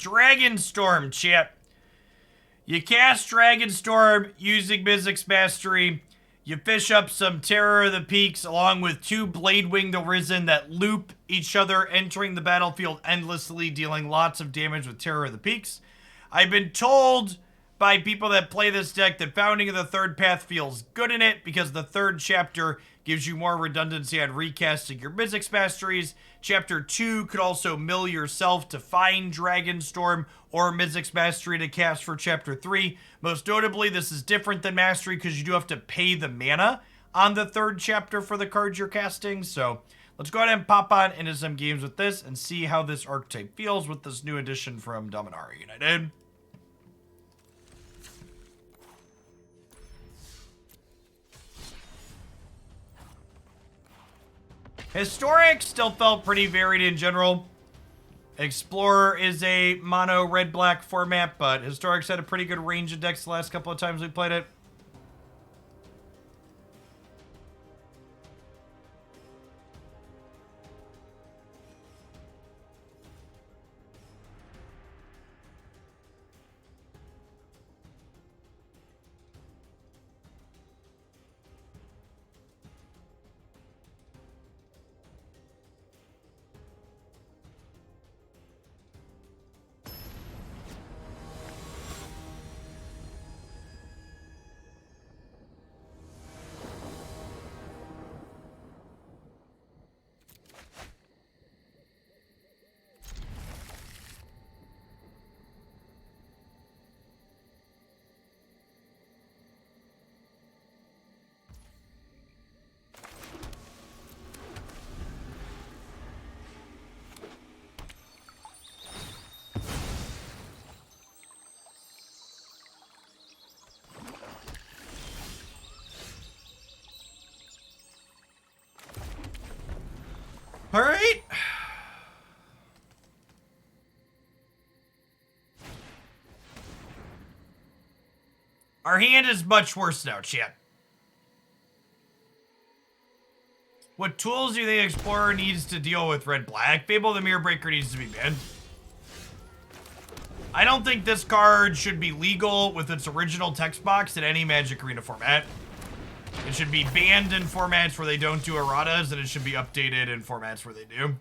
Dragonstorm, chat. You cast Dragonstorm using Mizzix Mastery. You fish up some Terror of the Peaks along with 2 Bladewing the Risen that loop each other, entering the battlefield endlessly, dealing lots of damage with Terror of the Peaks. I've been told by people that play this deck that Founding of the Third Path feels good in it because the 3rd chapter gives you more redundancy on recasting your Mizzix Masteries. Chapter 2 could also mill yourself to find Dragonstorm or Mizzix Mastery to cast for Chapter 3. Most notably, this is different than Mastery because you do have to pay the mana on the 3rd chapter for the cards you're casting. So let's go ahead and pop on into some games with this and see how this archetype feels with this new addition from Dominaria United. Historic still felt pretty varied in general. Explorer is a mono red-black format, but Historic's had a pretty good range of decks the last couple of times we played it. All right. Our hand is much worse now, chat. What tools do you think Explorer needs to deal with red-black? Fable the Mirror Breaker needs to be banned. I don't think this card should be legal with its original text box in any Magic Arena format. It should be banned in formats where they don't do erratas, and it should be updated in formats where they do.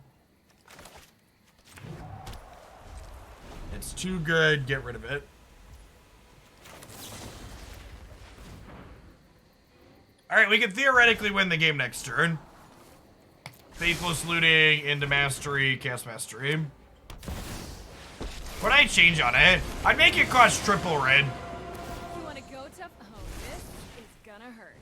It's too good. Get rid of it. Alright, we can theoretically win the game next turn. Faithless Looting into Mastery, cast Mastery. What'd I change on it? I'd make it cost triple red. You wanna go tough? Oh, this is gonna hurt.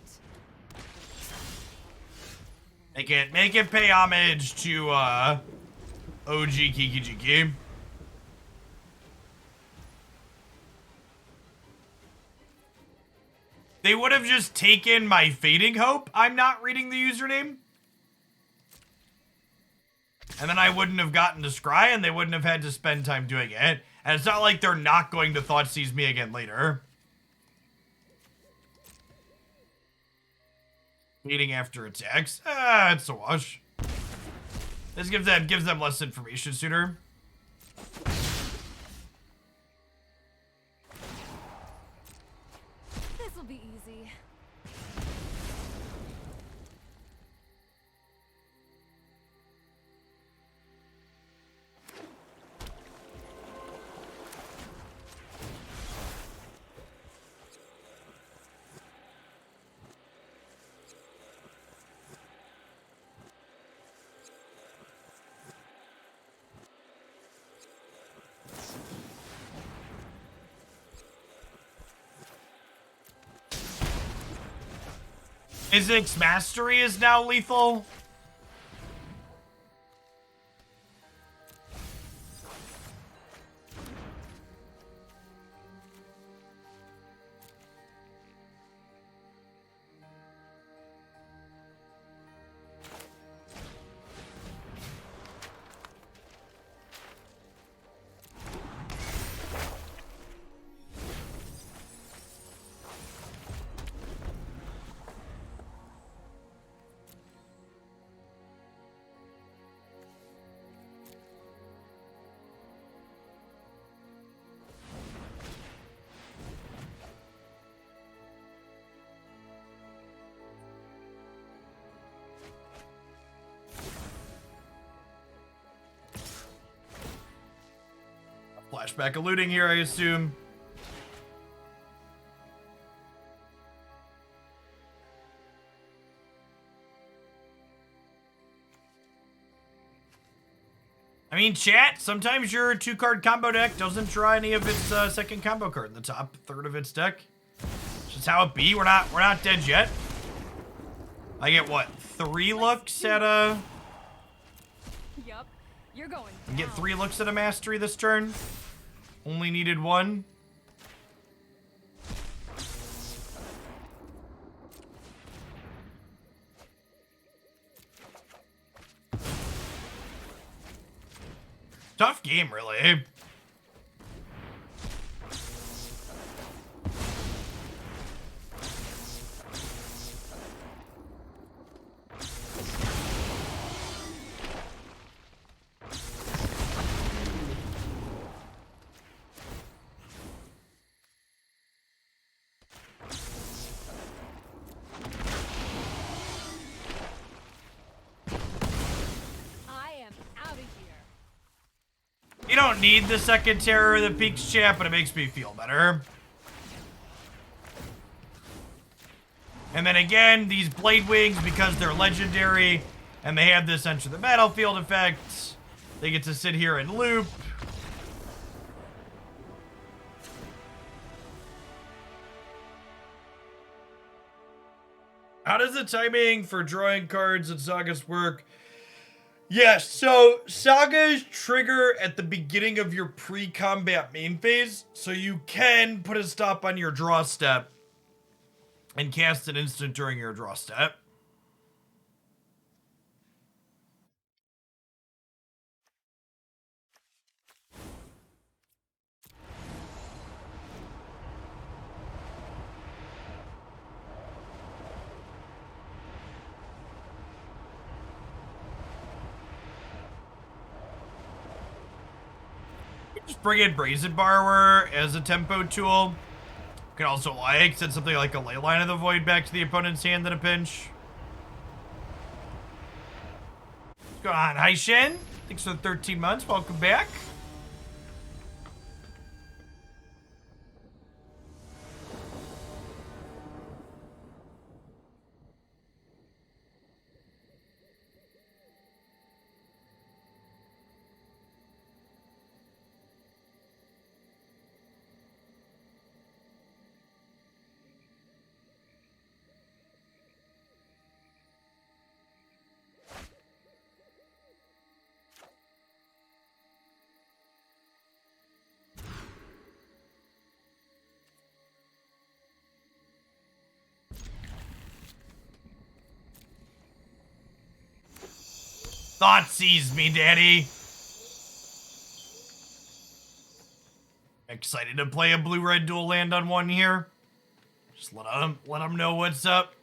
Make it pay homage to OG Kiki Jiki. They would have just taken my Fading Hope. I'm not reading the username. And then I wouldn't have gotten to scry, and they wouldn't have had to spend time doing it. And it's not like they're not going to Thoughtseize me again later. Waiting after attacks. It's a wash. This gives them less information sooner. This'll be easy. Mizzix Mastery is now lethal. Flashback of looting here, I assume. I mean, chat, sometimes your 2-card combo deck doesn't draw any of its second combo card in the top third of its deck. It's just how it be. We're not dead yet. I get what? 3 looks at a... Yup, you're going I get down. 3 looks at a mastery this turn. Only needed 1. Tough game, really. You don't need the second Terror of the Peaks chat, but it makes me feel better. And then again, these Bladewings, because they're legendary, and they have this enter the battlefield effect, they get to sit here and loop. How does the timing for drawing cards in Sagas work? Yes, so Sagas trigger at the beginning of your pre-combat main phase, so you can put a stop on your draw step and cast an instant during your draw step. Just bring in Brazen Borrower as a tempo tool. You can also send something like a Leyline of the Void back to the opponent's hand in a pinch. What's going on? Hi, Shen. Thanks for the 13 months. Welcome back. Thought seized me, Daddy. Excited to play a blue-red dual land on one here. Just let them know what's up.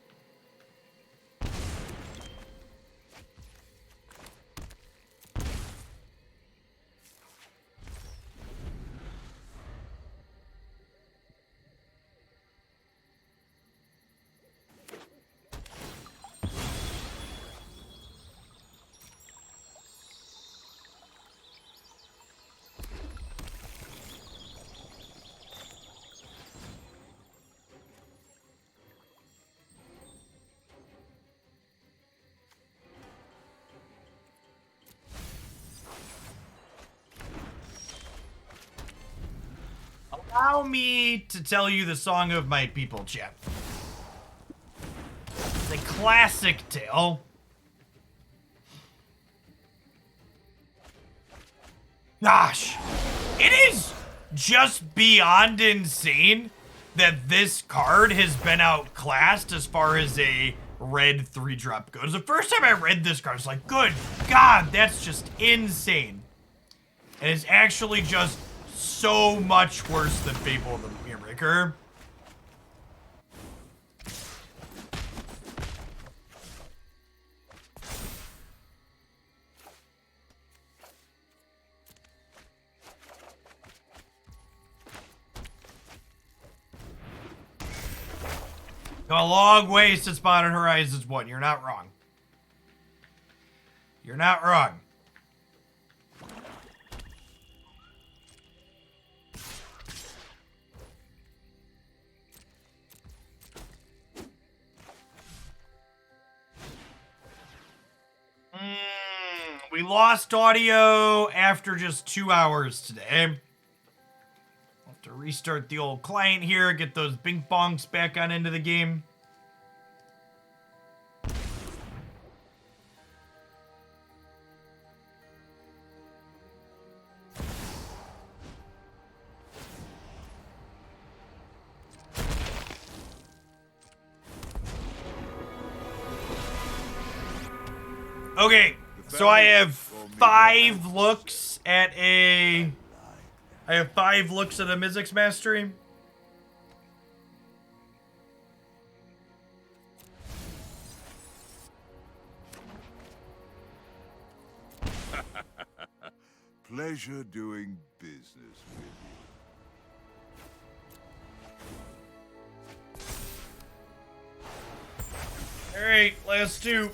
Allow me to tell you the song of my people, chat. It's a classic tale. Gosh, it is just beyond insane that this card has been outclassed as far as a red 3-drop goes. The first time I read this card, I was like, good God, that's just insane. And it's actually just so much worse than Fable the Mirror. Go a long way since Modern Horizons 1. You're not wrong. You're not wrong. We lost audio after just 2 hours today. We'll have to restart the old client here, get those bing bongs back on into the game. Okay, so I have 5 looks at a... I have 5 looks at a Mizzix Mastery. Pleasure doing business with you. Alright, last 2.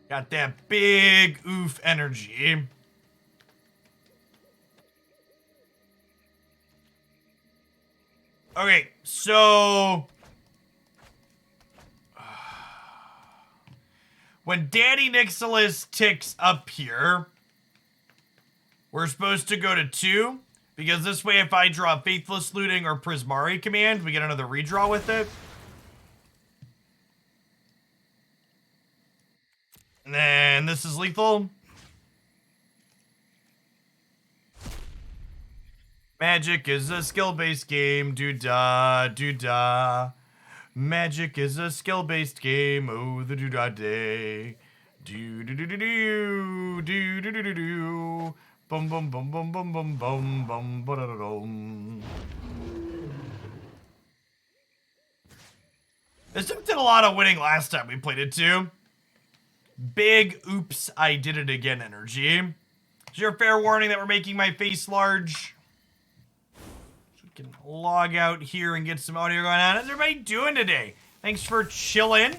Got that big oof energy. Okay, so... when Daddy Nixilis ticks up here, we're supposed to go to 2, because this way if I draw Faithless Looting or Prismari Command, we get another redraw with it. And then this is lethal. Magic is a skill-based game. Do-da, do-da. Magic is a skill-based game. Oh, the do-da day. Do-do-do-do-do. Do-do-do-do-do. Bum bum bum bum bum bum bum bum ba-da-da-dum. This did a lot of winning last time we played it too. Big oops, I did it again energy. Is there a fair warning that we're making my face large? So we can log out here and get some audio going on. How's everybody doing today? Thanks for chilling.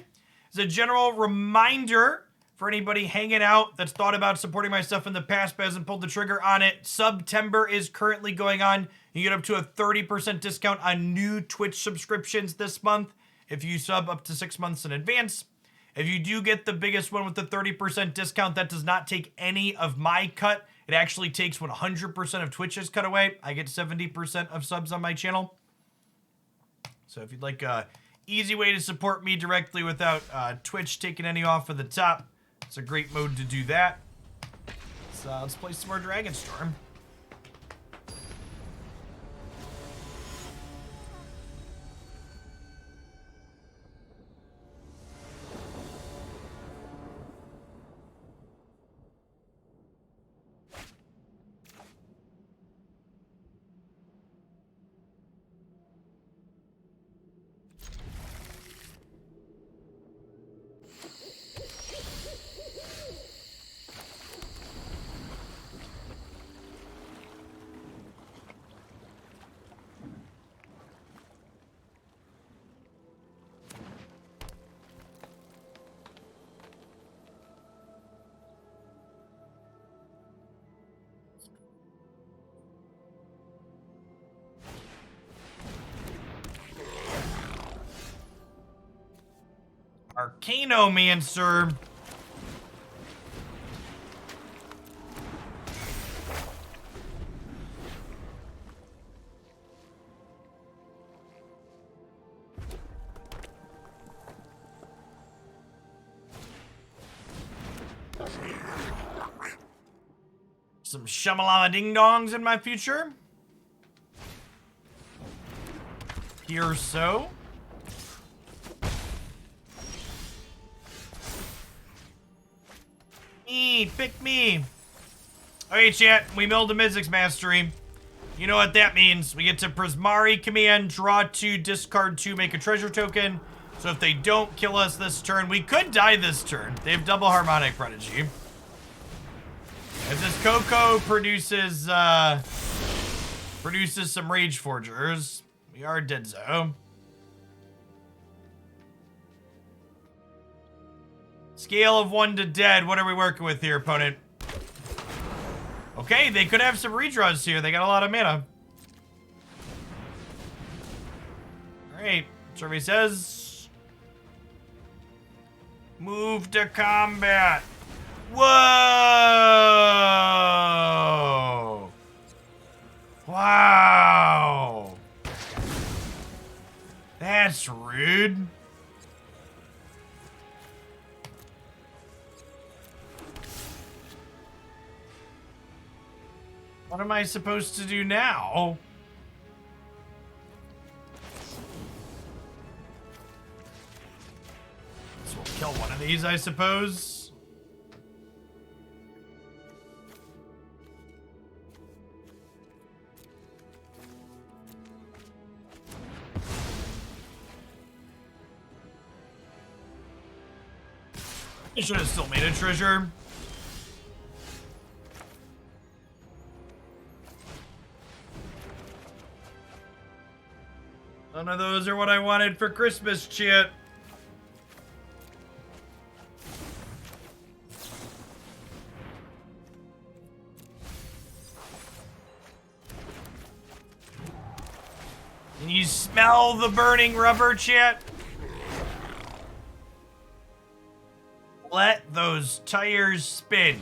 As a general reminder for anybody hanging out that's thought about supporting my stuff in the past but hasn't pulled the trigger on it, September is currently going on. You get up to a 30% discount on new Twitch subscriptions this month if you sub up to 6 months in advance. If you do get the biggest one with the 30% discount, that does not take any of my cut. It actually takes 100% of Twitch's cut away. I get 70% of subs on my channel. So if you'd like a easy way to support me directly without Twitch taking any off of the top, it's a great mode to do that. So let's play some more Dragonstorm. Arcanomancer. Some shamalama ding dongs in my future. Here so. Me, pick me. Alright, chat, we milled a Mizzix Mastery. You know what that means. We get to Prismari Command, draw 2, discard 2, make a treasure token. So if they don't kill us this turn, we could die this turn. They have double Harmonic Prodigy. As this Coco produces some Rage Forgers. We are dead zo. Scale of 1 to dead. What are we working with here, opponent? Okay, they could have some redraws here. They got a lot of mana. Alright, survey says. Move to combat. Whoa! Wow! That's rude. What am I supposed to do now? So we'll kill one of these, I suppose. I should have still made a treasure. None of those are what I wanted for Christmas, chat. Can you smell the burning rubber, chat? Let those tires spin.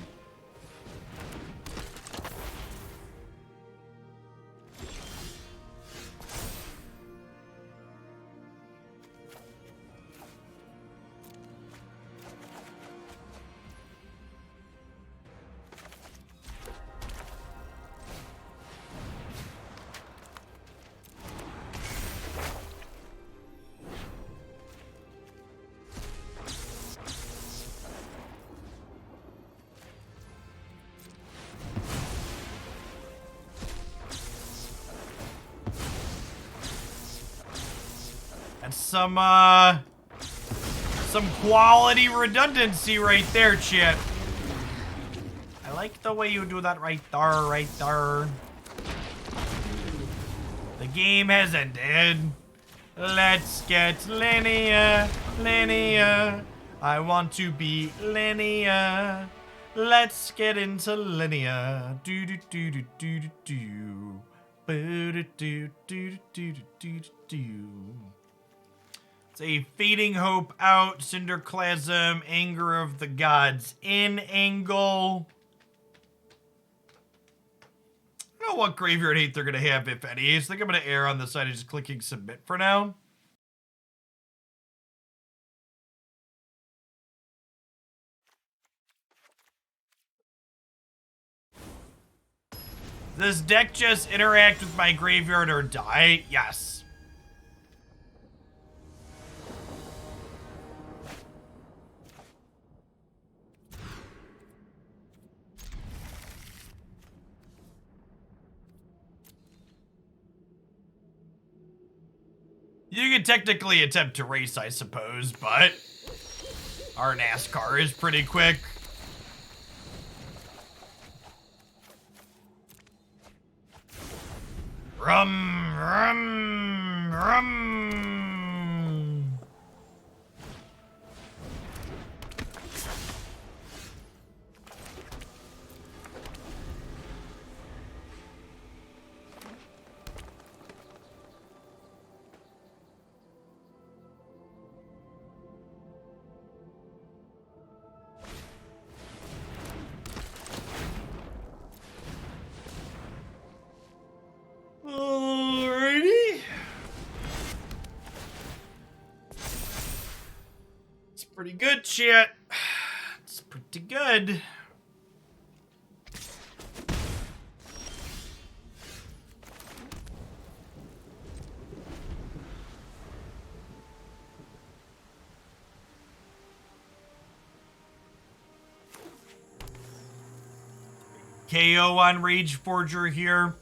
That's some quality redundancy right there, chat. I like the way you do that right there. The game has ended. Let's get linear. I want to be linear. Let's get into linear. Do do do do do do do. Do do do do do do. It's a Fading Hope out, Cinderclasm, Anger of the Gods in angle. I don't know what graveyard hate they're going to have, if any. So I think I'm going to err on the side of just clicking submit for now. Does this deck just interact with my graveyard or die? Yes. You could technically attempt to race, I suppose, but our NASCAR is pretty quick. Rum, rum, rum. Alrighty. It's pretty good, chat. It's pretty good. KO on Rage Forger here.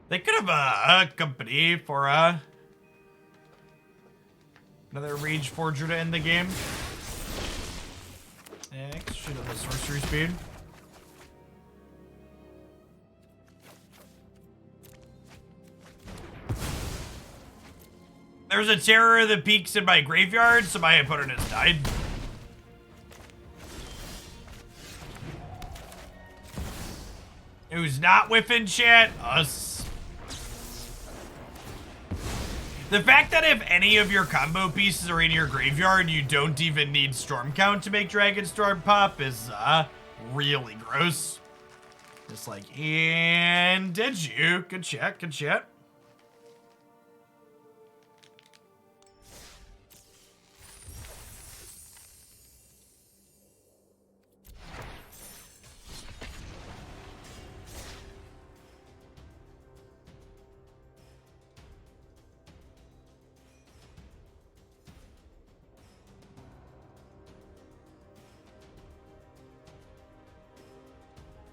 They could have a company for another Rage Forger to end the game. X, shoot up the sorcery speed. There's a Terror of the Peaks in my graveyard, so my opponent has died. Who's not whiffing chat? Us. The fact that if any of your combo pieces are in your graveyard, you don't even need Storm Count to make Dragonstorm pop is really gross. Just like, and did you? Good chat, good chat.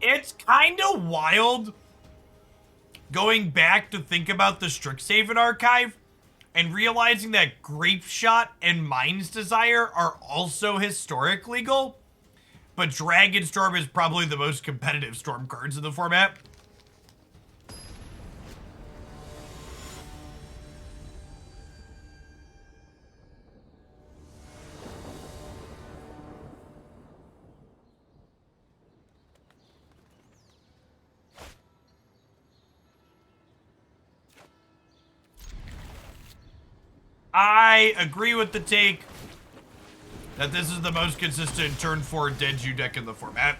It's kind of wild going back to think about the Strixhaven archive and realizing that Grape Shot and Mind's Desire are also historic legal, but Dragonstorm is probably the most competitive Storm cards in the format. I agree with the take that this is the most consistent turn 4 Denju deck in the format.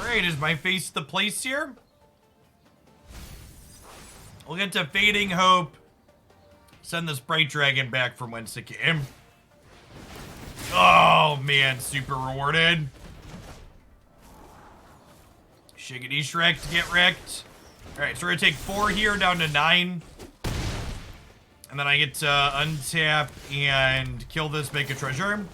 Alright, is my face the place here? We'll get to Fading Hope. Send the Sprite Dragon back from whence it came. Oh man, super rewarded. Shiggity Shrek to get wrecked. Alright, so we're gonna take 4 here down to 9. And then I get to untap and kill this, make a treasure.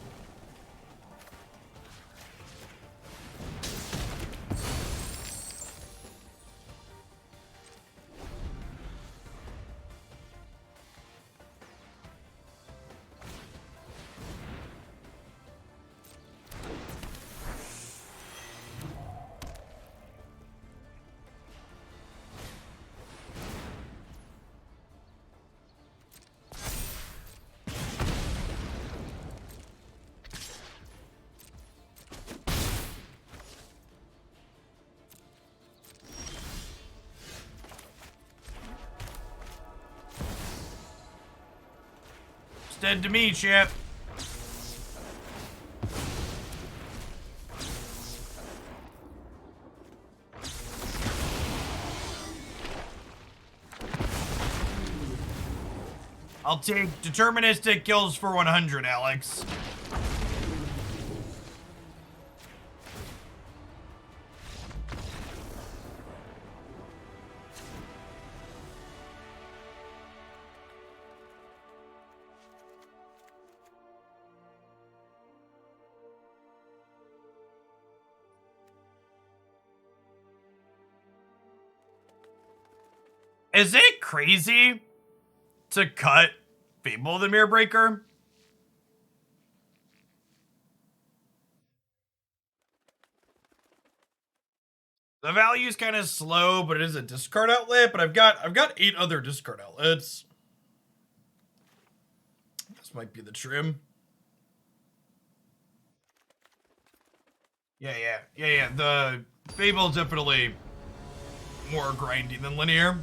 Dead to me, chap. I'll take deterministic kills for 100, Alex. Is it crazy to cut Fable the Mirror Breaker? The value's kind of slow, but it is a discard outlet. But I've got 8 other discard outlets. This might be the trim. Yeah. The Fable is definitely more grindy than linear.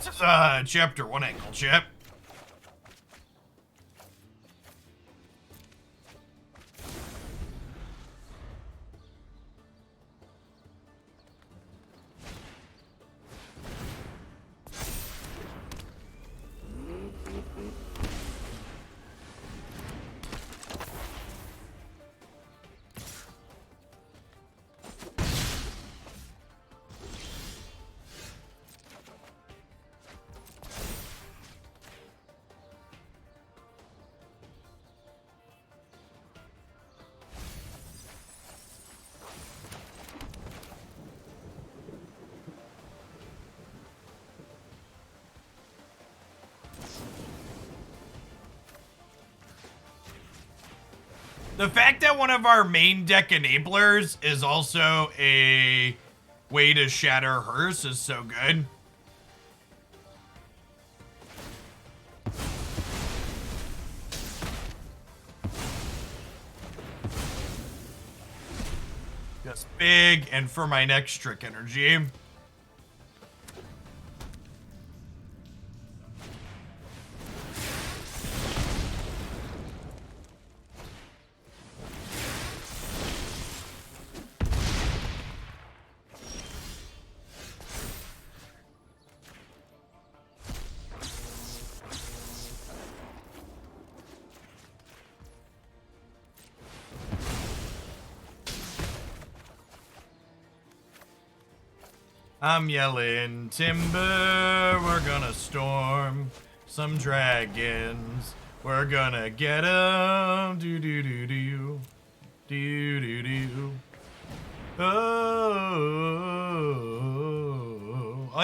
This is chapter 1 angle, chap. The fact that one of our main deck enablers is also a way to shatter hers is so good. Just big, and for my next trick energy. I'm yelling timber, we're gonna storm some dragons, we're gonna get 'em, do-do-do-do, do-do-do. Oh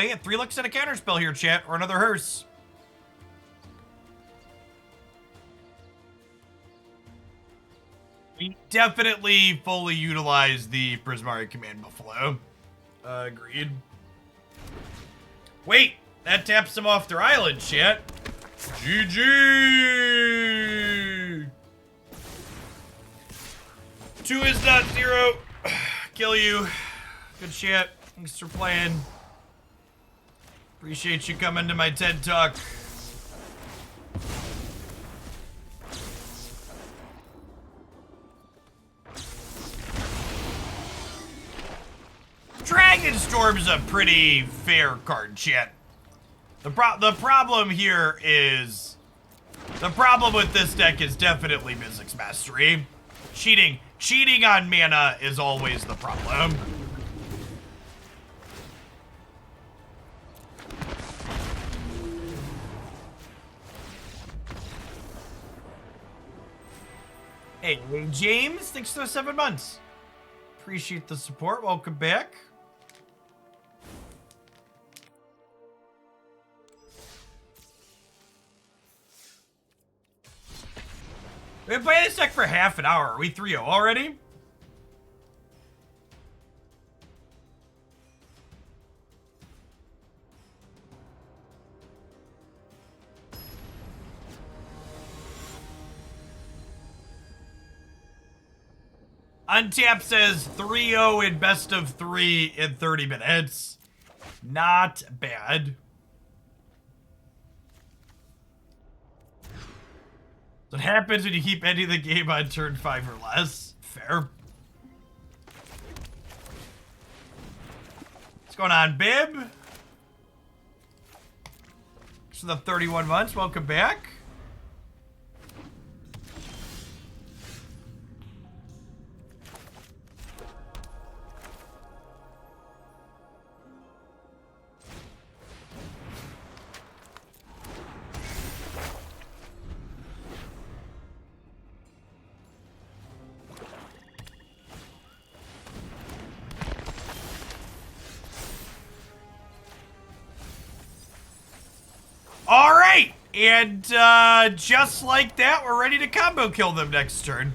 yeah, 3 looks at a counterspell here, chat, or another hearse. We definitely fully utilize the Prismari Command Buffalo. Agreed. Wait, that taps them off their island, chat. GG! 2 is not 0. Kill you. Good shit. Thanks for playing. Appreciate you coming to my TED Talk. Dragonstorm is a pretty fair card, chat. The problem here is... The problem with this deck is definitely Mizzix Mastery. Cheating on mana is always the problem. Hey, James, thanks for the 7 months. Appreciate the support. Welcome back. We've been playing this deck for half an hour. Are we 3-0 already? Untap says 3-0 in best of 3 in 30 minutes. Not bad. What happens when you keep ending the game on turn 5 or less? Fair. going on, Bib? For the 31 months, welcome back. All right, and just like that, we're ready to combo kill them next turn.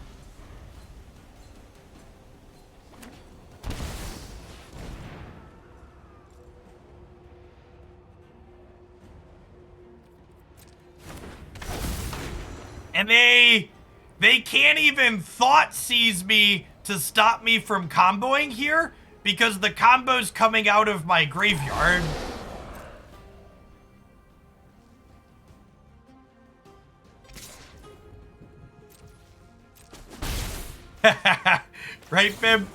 And they can't even thought seize me to stop me from comboing here because the combo's coming out of my graveyard. Right, Bib?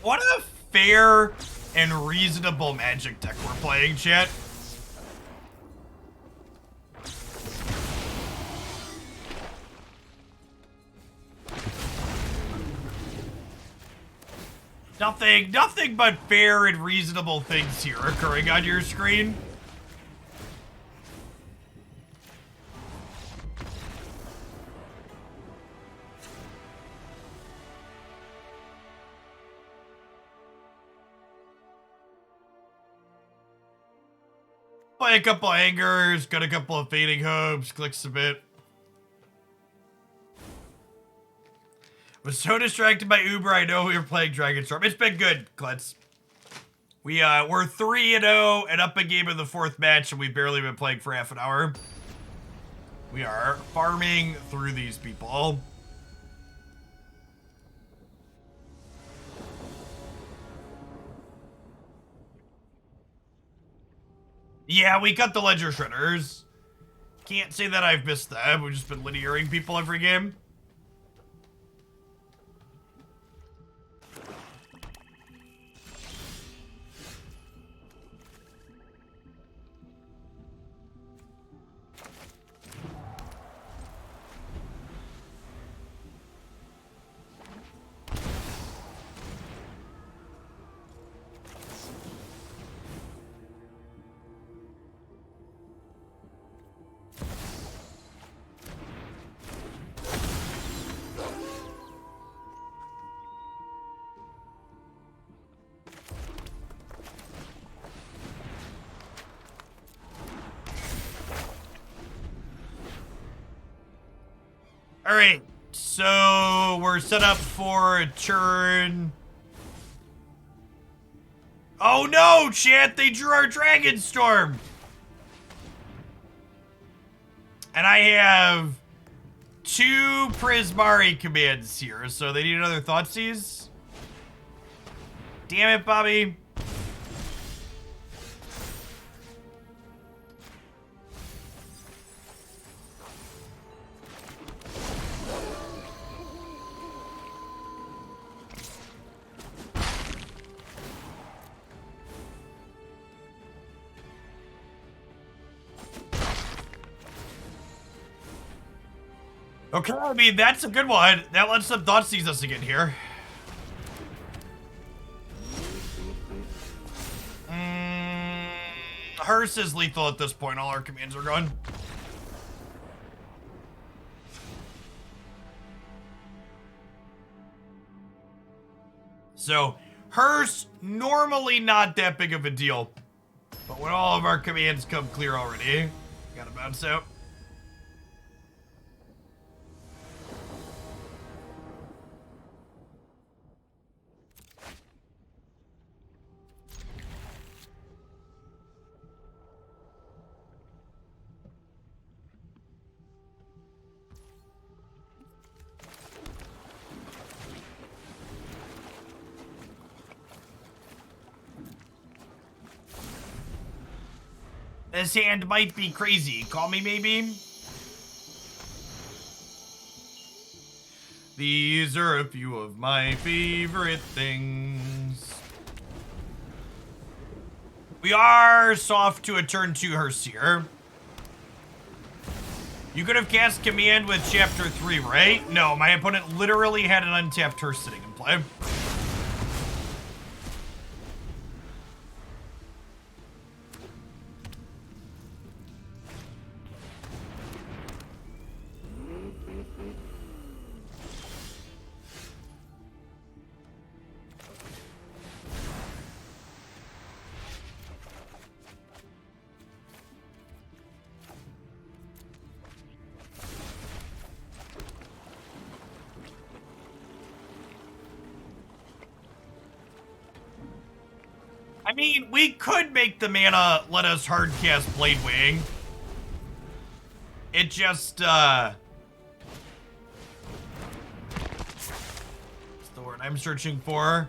What a fair and reasonable Magic deck we're playing, chat. Nothing but fair and reasonable things here occurring on your screen. Play a couple Angers, got a couple of Fading Hopes, clicks a bit. Was so distracted by Uber, I know we were playing Dragonstorm. It's been good, Klutz. We're 3-0 and up a game in the 4th match, and we've barely been playing for half an hour. We are farming through these people. Yeah, we cut the Ledger Shredders. Can't say that I've missed them. We've just been linearing people every game. All right, so we're set up for a turn. Oh no, chat, they drew our Dragonstorm. And I have 2 Prismari commands here, so they need another Thoughtseize. Damn it, Bobby. Okay, I mean, that's a good one. That lets them Thoughtseize us again here. Hearse is lethal at this point. All our commands are gone. So, Hearse, normally not that big of a deal. But when all of our commands come clear already, gotta bounce out. This hand might be crazy. Call me maybe? These are a few of my favorite things. We are soft to a turn 2 Herseer. You could have cast Command with Chapter 3, right? No, my opponent literally had an untapped Hearse sitting in play. I mean, we could make the mana let us hardcast Bladewing. It just, what's the word I'm searching for?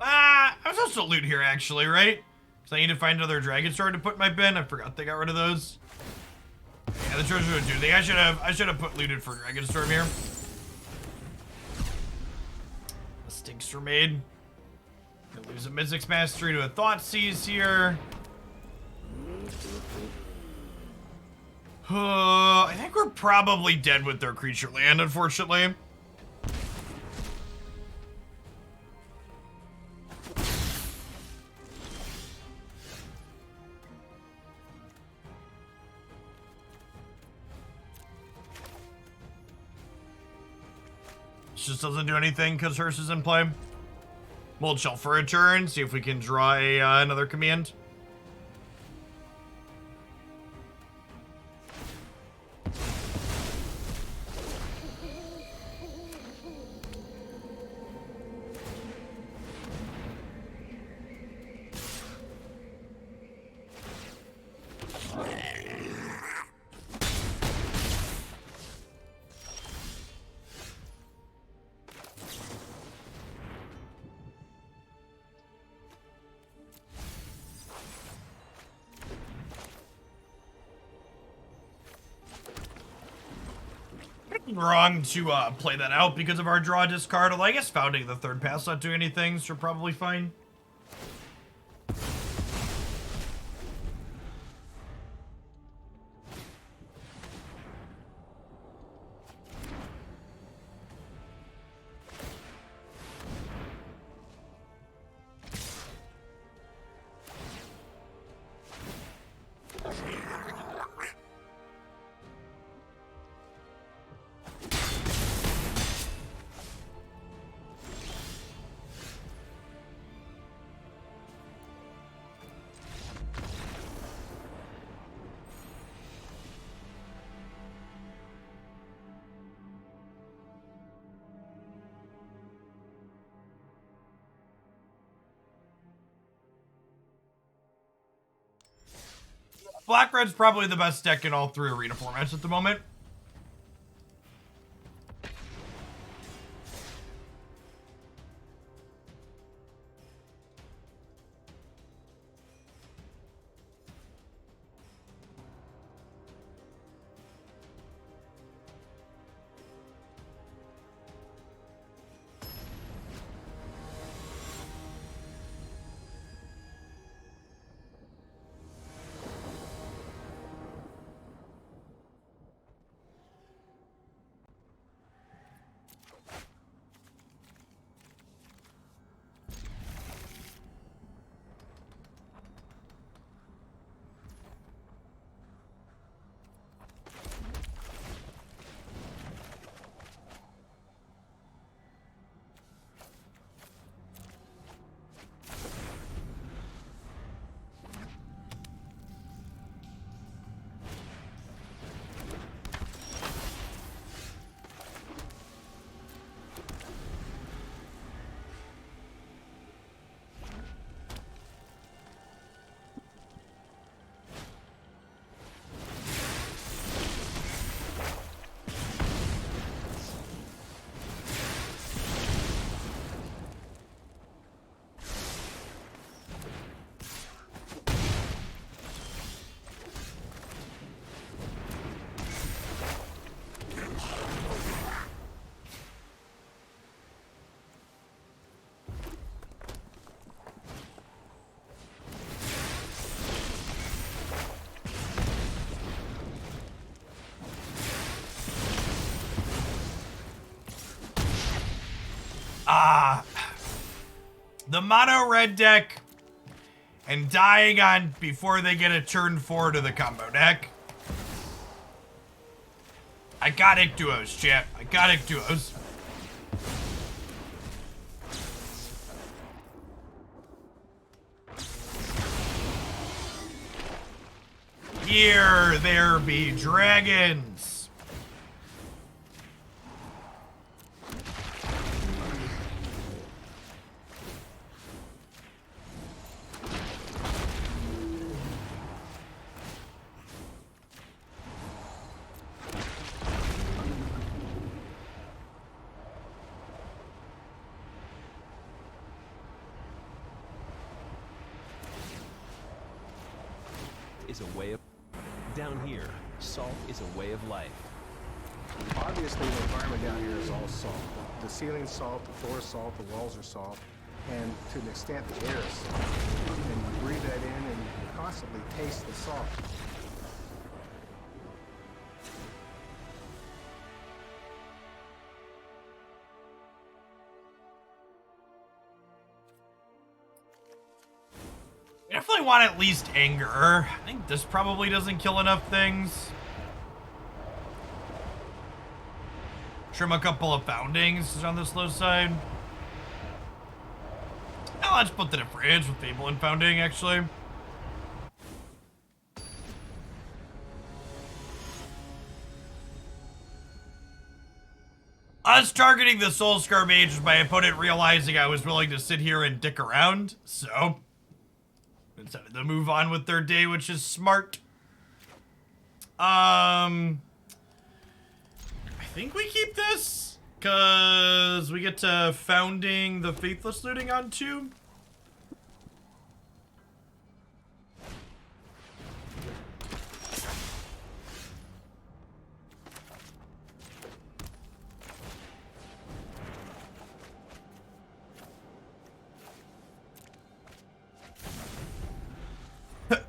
I was supposed to loot here, actually, right? Because I need to find another Dragonstorm to put in my bin. I forgot they got rid of those. Yeah, the treasure would do. I should have put looted for Dragonstorm here. Mistakes were made. Gonna lose a Mizzix Mastery to a Thoughtseize here. I think we're probably dead with their creature land, unfortunately. Just doesn't do anything because Hearse is in play. Mold Shelf for a turn, see if we can draw another command. Wrong to play that out because of our draw discard, although I guess founding the third pass not doing anything, so we're probably fine. Black-Red's probably the best deck in all 3 arena formats at the moment. the mono red deck and dying on before they get a turn 4 to the combo deck. I got Ictuos, chat. I got Ictuos. Here there be dragons. Is a way of down here. Salt is a way of life. Obviously, the environment down here is all salt. The ceiling's salt, the floor is salt, the walls are salt, and to an extent, the air is salt. And you breathe that in, and you constantly taste the salt. Definitely want at least anger. I think this probably doesn't kill enough things. Trim a couple of foundings on the slow side. Now let's put the difference with Fable and founding, actually. Us targeting the Soul Scar Mage was my opponent realizing I was willing to sit here and dick around, so decided to move on with their day, which is smart. I think we keep this, because we get to founding the Faithless Looting on 2.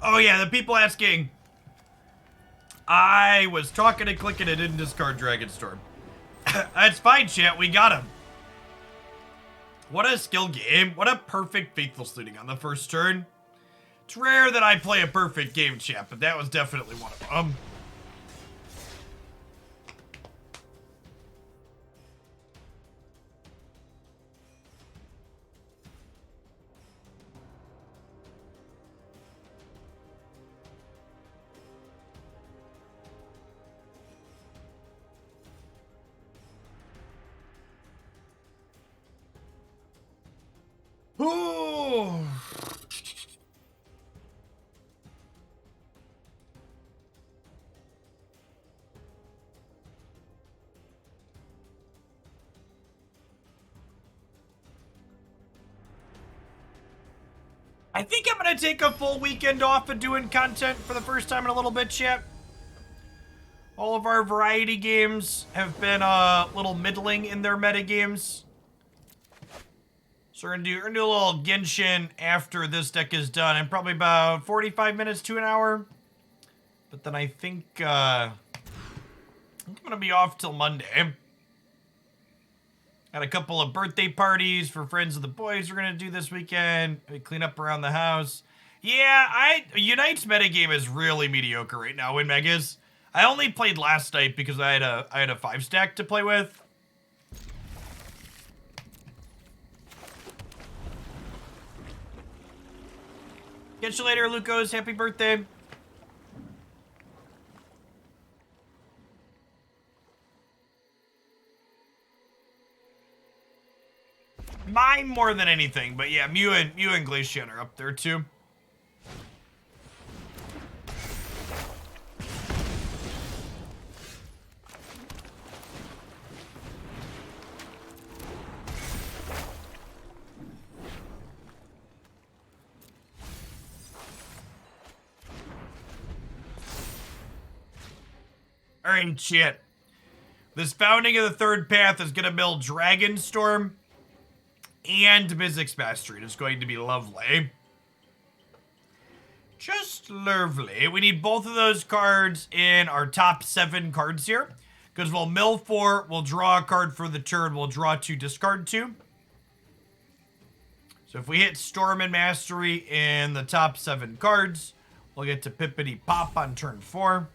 Oh yeah, the people asking. I was talking and clicking and didn't discard Dragonstorm. That's fine, chat. We got him. What a skill game. What a perfect Faithless Looting on the first turn. It's rare that I play a perfect game, chat, but that was definitely one of them. Ooh. I think I'm gonna take a full weekend off of doing content for the first time in a little bit, chat. All of our variety games have been a little middling in their meta games. So we're gonna do a little Genshin after this deck is done, and probably about 45 minutes to an hour. But then I think I'm gonna be off till Monday. Got a couple of birthday parties for friends of the boys we're gonna do this weekend. We clean up around the house. Yeah, Unite's metagame is really mediocre right now in Megas. I only played last night because I had a 5-stack to play with. Catch you later, Lucos. Happy birthday. Mine more than anything, but yeah, Mew and Glacian are up there too. Alright, shit. This founding of the third path is gonna build Dragonstorm and Mizzix Mastery. It's going to be lovely. Just lovely. We need both of those cards in our top 7 cards here. Because we'll mill 4, we'll draw a card for the turn, we'll draw 2, discard 2. So if we hit Storm and Mastery in the top 7 cards, we'll get to Pippity Pop on turn 4.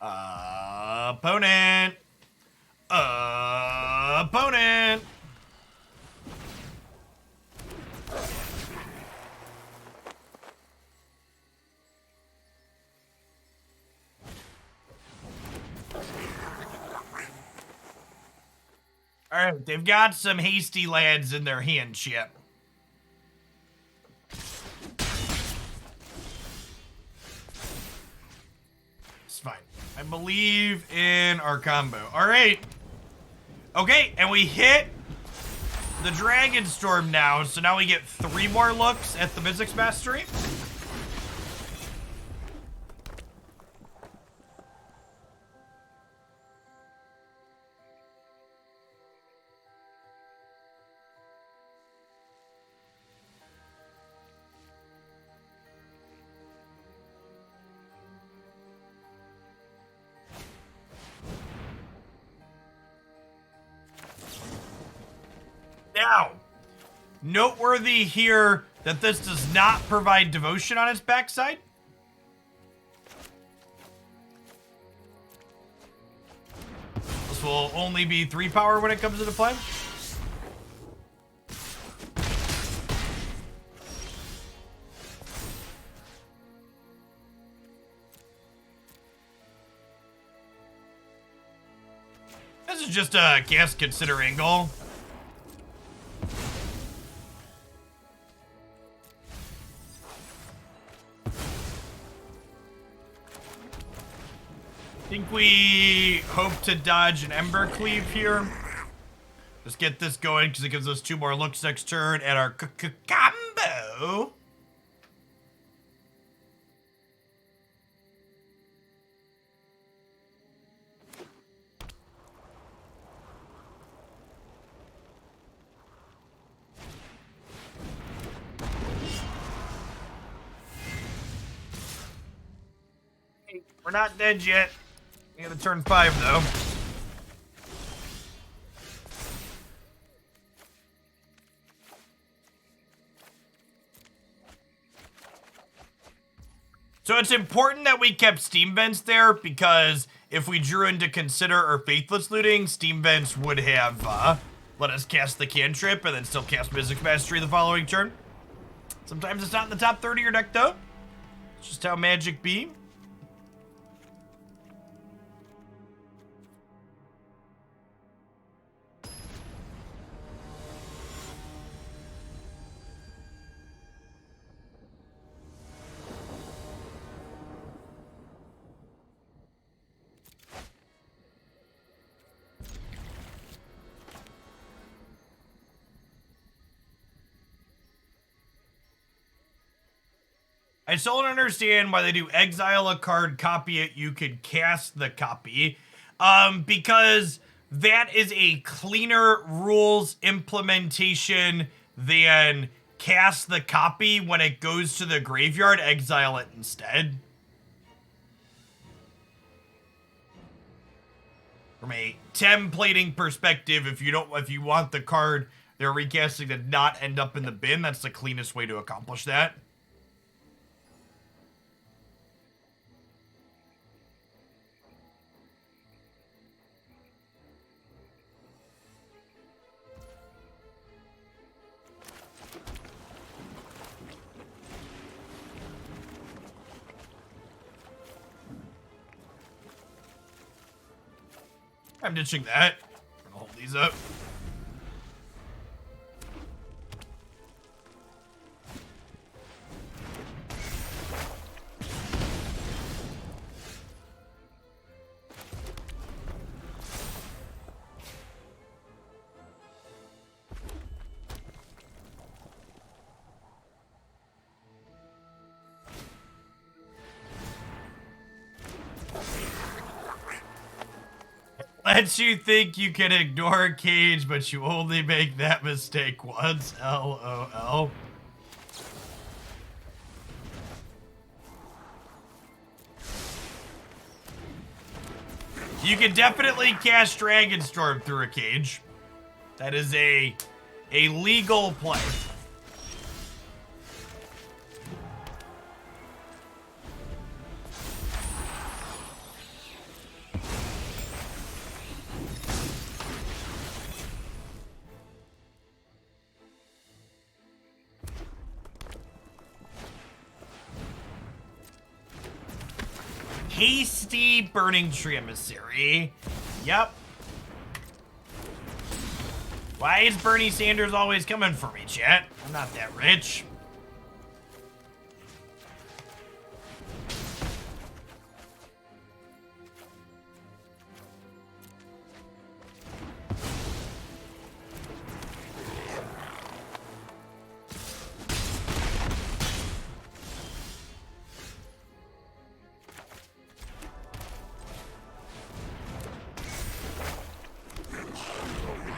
Opponent. Opponent. All right, they've got some hasty lads in their hand chip. It's fine. I believe in our combo. All right. Okay, and we hit the Dragonstorm now, so now we get 3 more looks at the Mizzix Mastery. Now, noteworthy here that this does not provide devotion on its backside. This will only be 3 power when it comes into play. This is just a cast consider angle. I think we hope to dodge an Ember Cleave here. Just get this going because it gives us 2 more looks next turn at our combo. We're not dead yet. We got to turn 5 though. So it's important that we kept Steam Vents there because if we drew into Consider or Faithless Looting, Steam Vents would have let us cast the cantrip and then still cast Mizzix Mastery the following turn. Sometimes it's not in the top 30 of your deck though. It's just how Magic be. I still don't understand why they do exile a card, copy it, you could cast the copy. Because that is a cleaner rules implementation than cast the copy when it goes to the graveyard, exile it instead. From a templating perspective, if you want the card they're recasting to not end up in the bin, that's the cleanest way to accomplish that. I'm ditching that. I'm gonna hold these up. Lets you think you can ignore Cage, but you only make that mistake once. LOL. You can definitely cast Dragonstorm through a cage. That is a legal play. Hasty Burning Tree Emissary. Yep. Why is Bernie Sanders always coming for me, chat? I'm not that rich.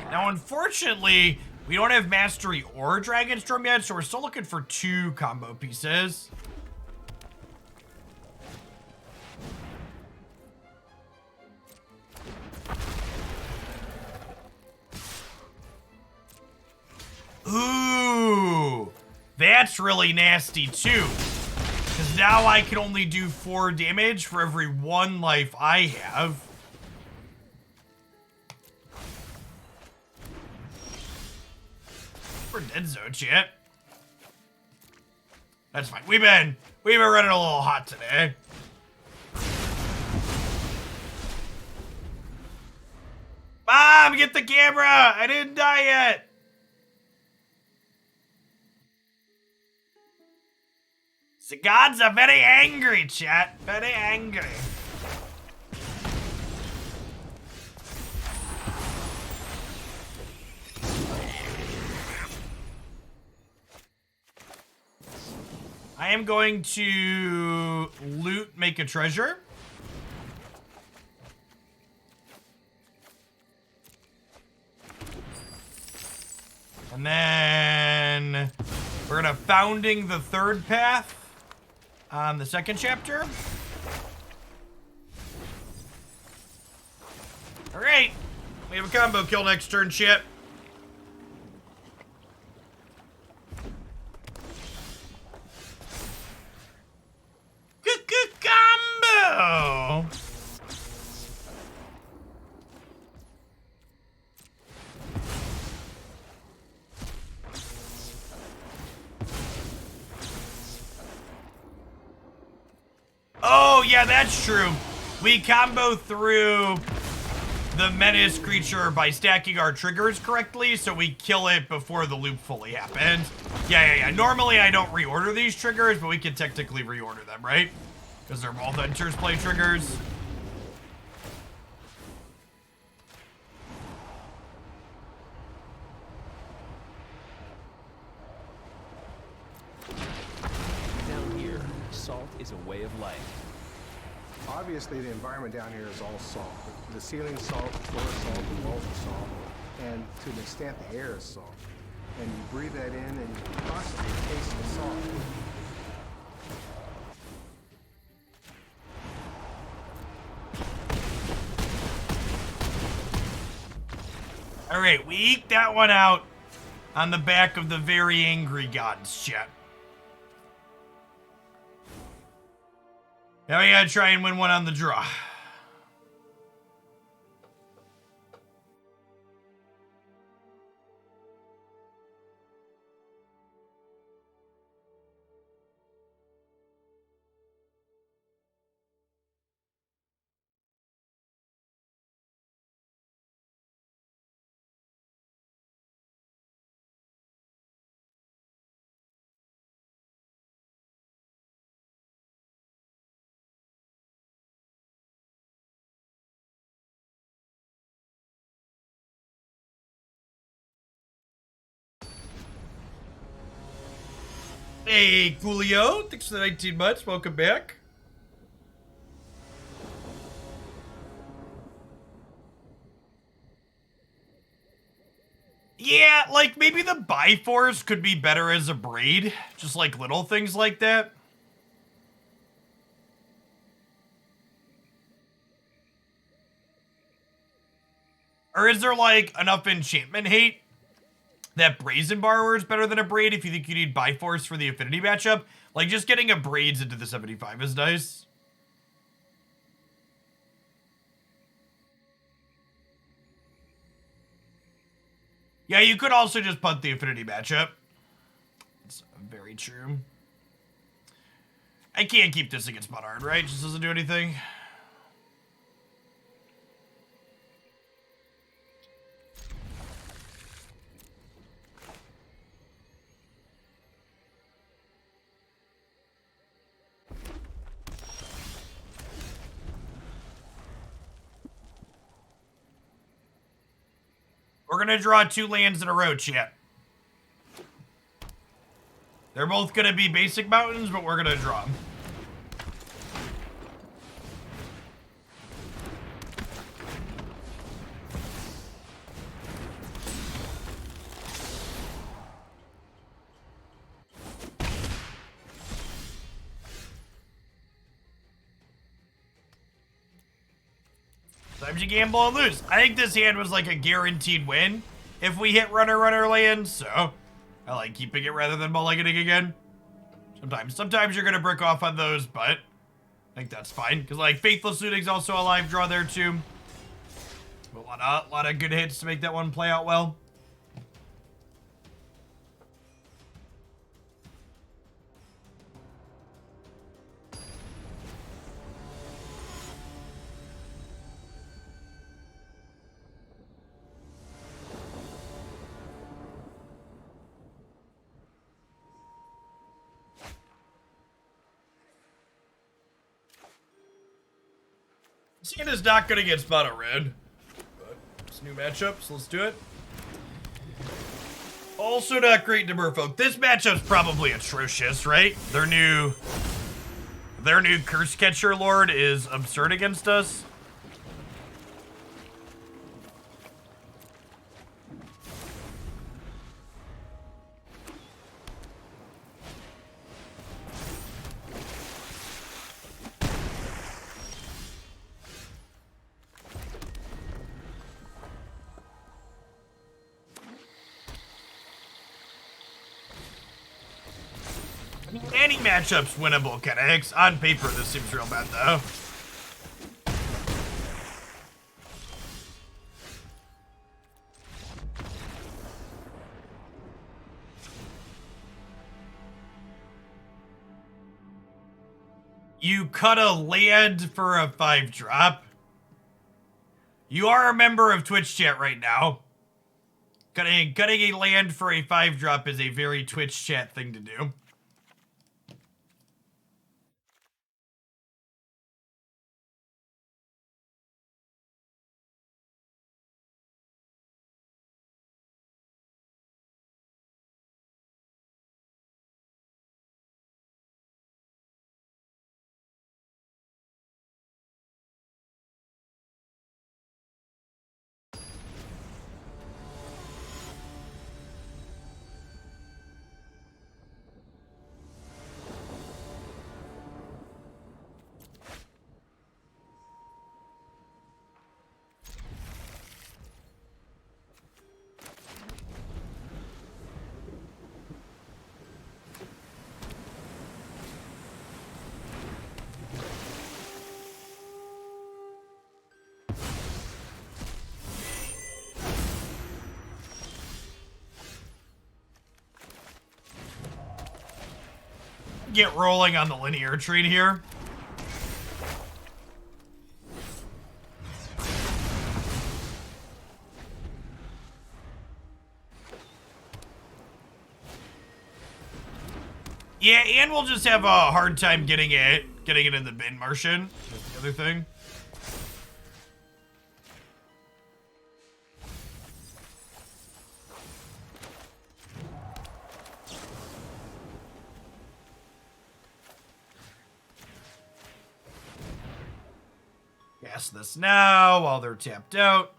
Now, unfortunately, we don't have Mastery or Dragonstorm yet, so we're still looking for 2 combo pieces. Ooh, that's really nasty too. Because now I can only do 4 damage for every 1 life I have. We're dead zone, chat. That's fine. We've been running a little hot today. Mom, get the camera! I didn't die yet. The gods are very angry, chat. Very angry. I am going to loot, make a treasure. And then we're gonna founding the 3rd path on the 2nd chapter. All right, we have a combo kill next turn, chat. Combo! Oh, yeah, that's true. We combo through the menace creature by stacking our triggers correctly, so we kill it before the loop fully happens. Yeah. Normally, I don't reorder these triggers, but we can technically reorder them, right? Because they're both Enter's Play triggers. Down here, salt is a way of life. Obviously, the environment down here is all salt. The ceiling's salt, the floor is salt, the walls are salt, and to an extent, the air is salt. And you breathe that in, and you constantly taste the salt. All right, we eked that one out on the back of the very angry gods, chat. Now we gotta try and win one on the draw. Hey, Coolio. Thanks for the 19 months. Welcome back. Yeah, like, maybe the Bifors could be better as a braid. Just, like, little things like that. Or is there, like, enough enchantment hate that Brazen Borrower is better than a Braid if you think you need Biforce for the Affinity matchup? Like, just getting a Braids into the 75 is nice. Yeah, you could also just punt the Affinity matchup. It's very true. I can't keep this against Monard, right? Just doesn't do anything. We're gonna draw 2 lands in a row, chat. They're both gonna be basic mountains, but we're gonna draw them. Sometimes you gamble and lose. I think this hand was like a guaranteed win if we hit runner land, so I like keeping it rather than mulliganing again. Sometimes you're gonna brick off on those, but I think that's fine. Because like Faithless Looting's also a live draw there too. A lot of good hits to make that one play out well. This is not good against mono red. But it's a new matchup, so let's do it. Also not great to Merfolk. This matchup's probably atrocious, right? Their new Curse Catcher Lord is absurd against us. Any matchup's winnable, Kennex. On paper, this seems real bad, though. You cut a land for a 5-drop. You are a member of Twitch chat right now. Cutting a land for a 5-drop is a very Twitch chat thing to do. Get rolling on the linear trade here. Yeah, and we'll just have a hard time getting it in the bin, Martian. That's the other thing. Cast this now while they're tapped out.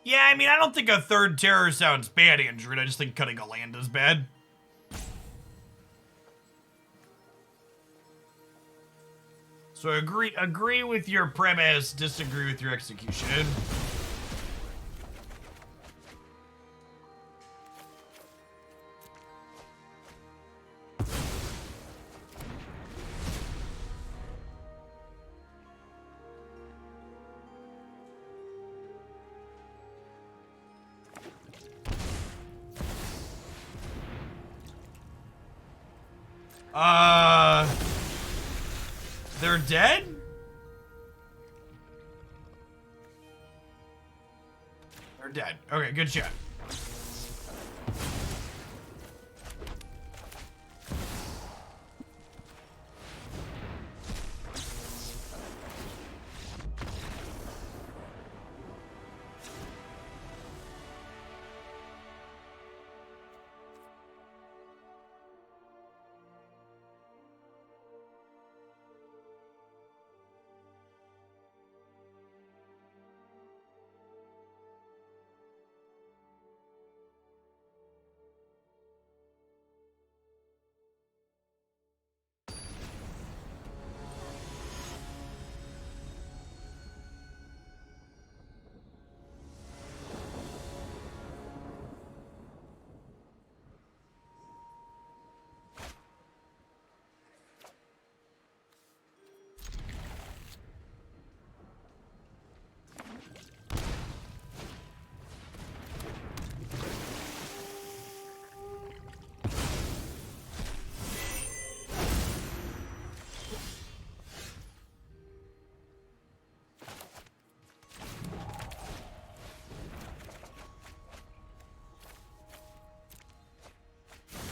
Yeah, I mean, I don't think a 3rd terror sounds bad, Andrew. I just think cutting a land is bad. So agree with your premise, disagree with your execution. They're dead? They're dead. Okay, good shot.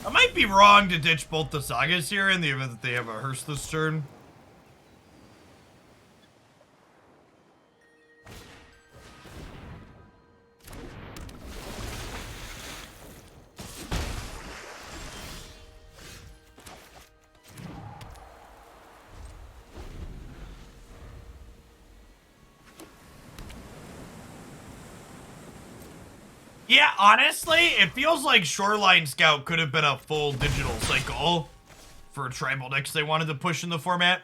I might be wrong to ditch both the sagas here in the event that they have a hearse this turn. Yeah, honestly, it feels like Shoreline Scout could have been a full digital cycle for tribal decks they wanted to push in the format.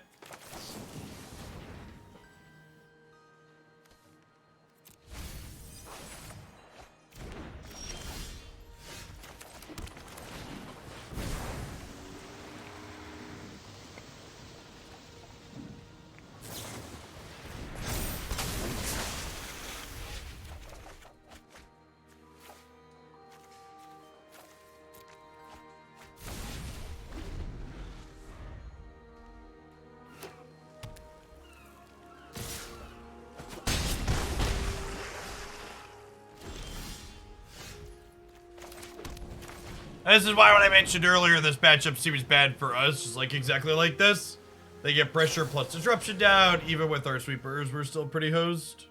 This is why when I mentioned earlier this matchup seems bad for us, just like exactly like this. They get pressure plus disruption down, even with our sweepers, we're still pretty hosed.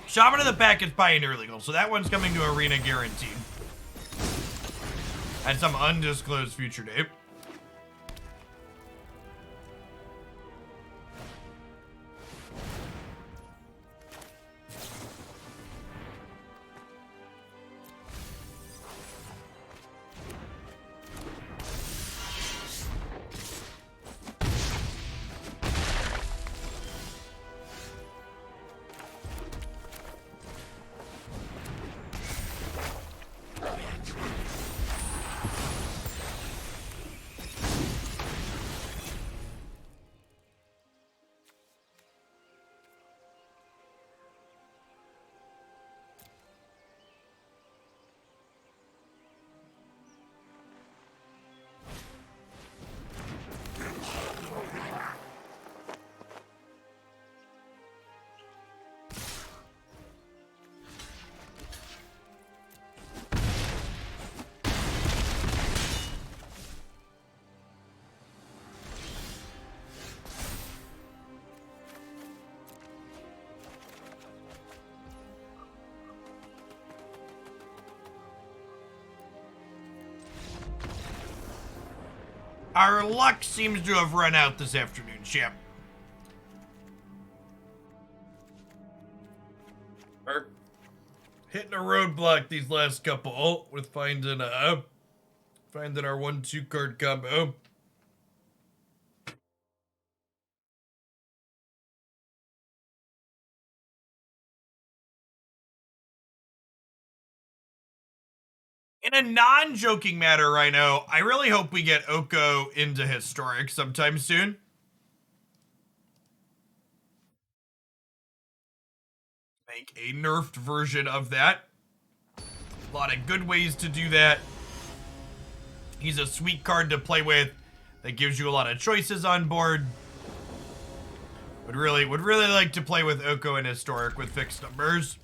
Shaman of the Pack is Pioneer legal, so that one's coming to Arena guaranteed. At some undisclosed future date. Our luck seems to have run out this afternoon, champ. We're hitting a roadblock these last couple. Oh, with finding our 1-2 card combo. In a non-joking matter, Rhino, I really hope we get Oko into Historic sometime soon. Make a nerfed version of that. A lot of good ways to do that. He's a sweet card to play with that gives you a lot of choices on board. Would really like to play with Oko in Historic with fixed numbers.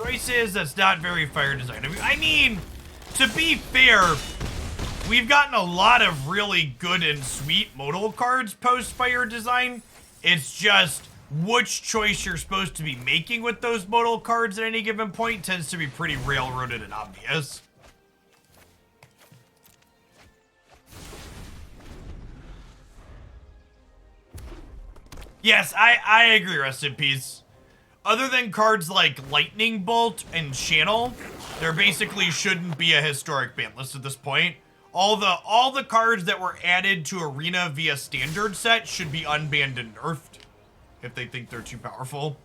Choices, that's not very fire design. I mean, to be fair, we've gotten a lot of really good and sweet modal cards post fire design. It's just which choice you're supposed to be making with those modal cards at any given point tends to be pretty railroaded and obvious. Yes, I agree, rest in peace. Other than cards like Lightning Bolt and Channel, there basically shouldn't be a Historic ban list at this point. All the cards that were added to Arena via Standard set should be unbanned and nerfed if they think they're too powerful.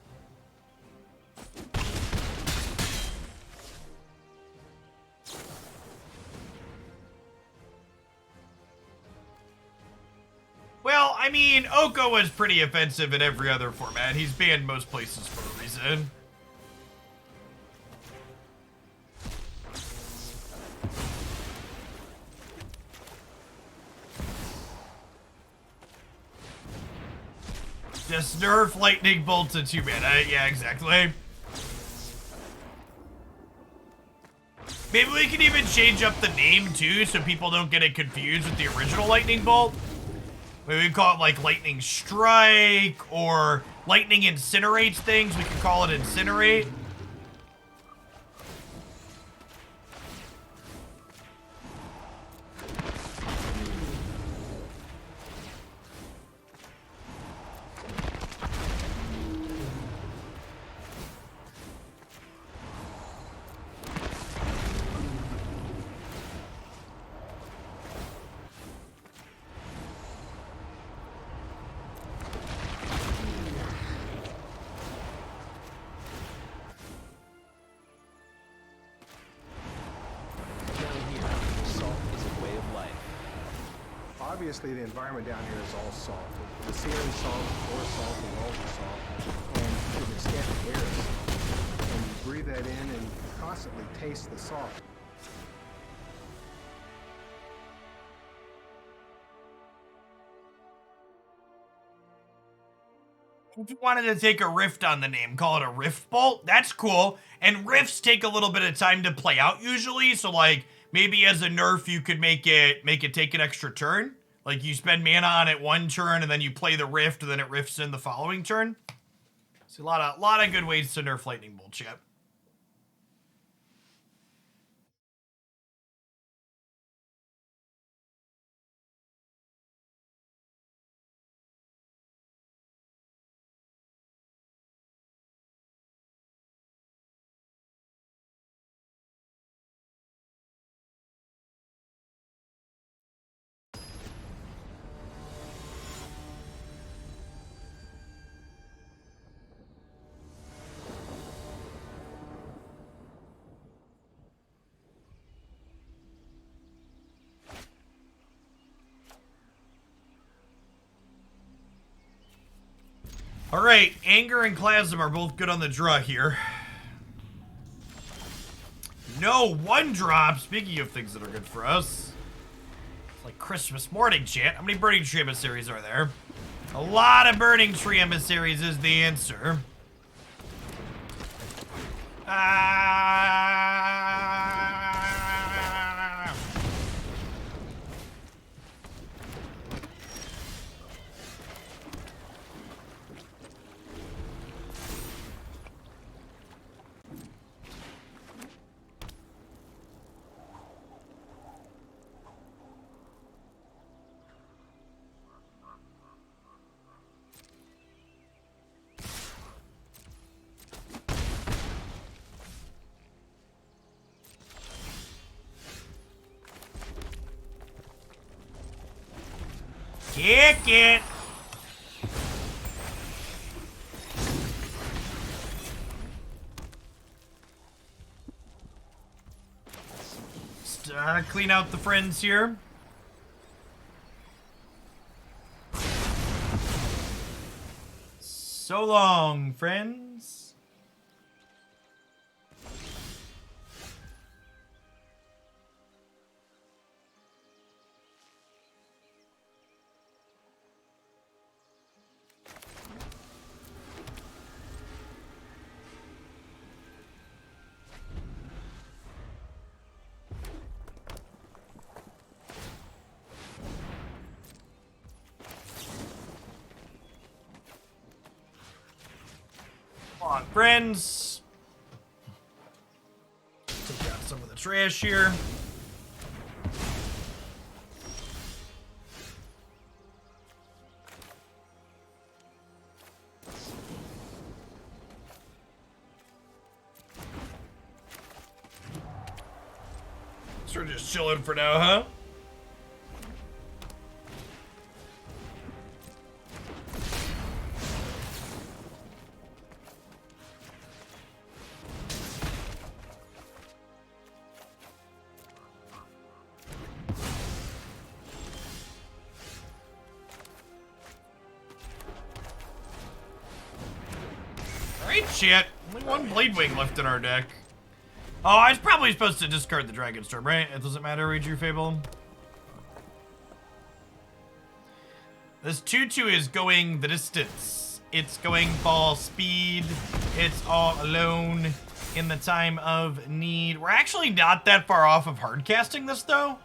Well, I mean, Oko was pretty offensive in every other format. He's banned most places for a reason. Just nerf Lightning Bolt to 2 mana. Yeah, exactly. Maybe we can even change up the name too so people don't get it confused with the original Lightning Bolt. Maybe we call it like Lightning Strike or Lightning Incinerates things. We can call it Incinerate. Obviously, the environment down here is all salt. The ceiling's salt, the floor's salt, the walls are salt, and to an extent, the air is salt. And you breathe that in and constantly taste the salt. If you wanted to take a rift on the name, call it a Rift Bolt. That's cool. And rifts take a little bit of time to play out usually. So like maybe as a nerf, you could make it take an extra turn. Like you spend mana on it one turn and then you play the rift and then it rifts in the following turn. So a lot of good ways to nerf Lightning Bolt, chat. Alright, Anger and Clasm are both good on the draw here. No one drop. Speaking of things that are good for us. It's like Christmas morning, chat. How many Burning Tree Emissaries are there? A lot of Burning Tree Emissaries is the answer. Kick it! Just, clean out the friends here. So long, friends. Come on, friends. Take out some of the trash here. So we're just chilling for now, huh? Shit. Only one Bladewing left in our deck. Oh, I was probably supposed to discard the Dragonstorm, right? It doesn't matter, we drew Fable. This 2/2 is going the distance. It's going ball speed. It's all alone in the time of need. We're actually not that far off of hard casting this, though.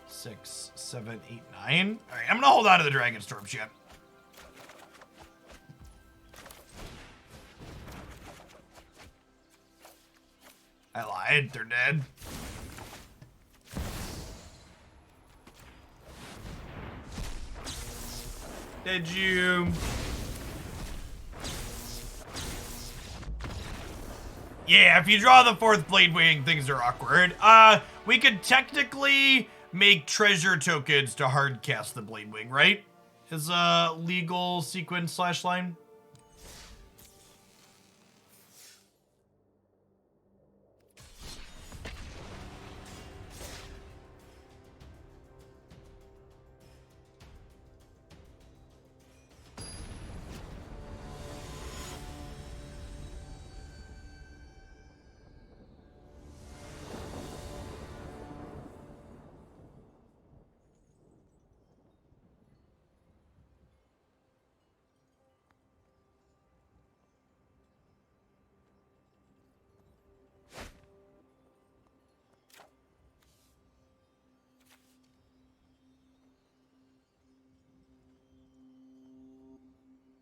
6, 7, 8, 9. All right, I'm gonna hold on to the Dragonstorm shit. I lied, they're dead. Did you? Yeah, if you draw the 4th Bladewing, things are awkward. We could technically make treasure tokens to hard cast the Bladewing, right? Is a legal sequence / line.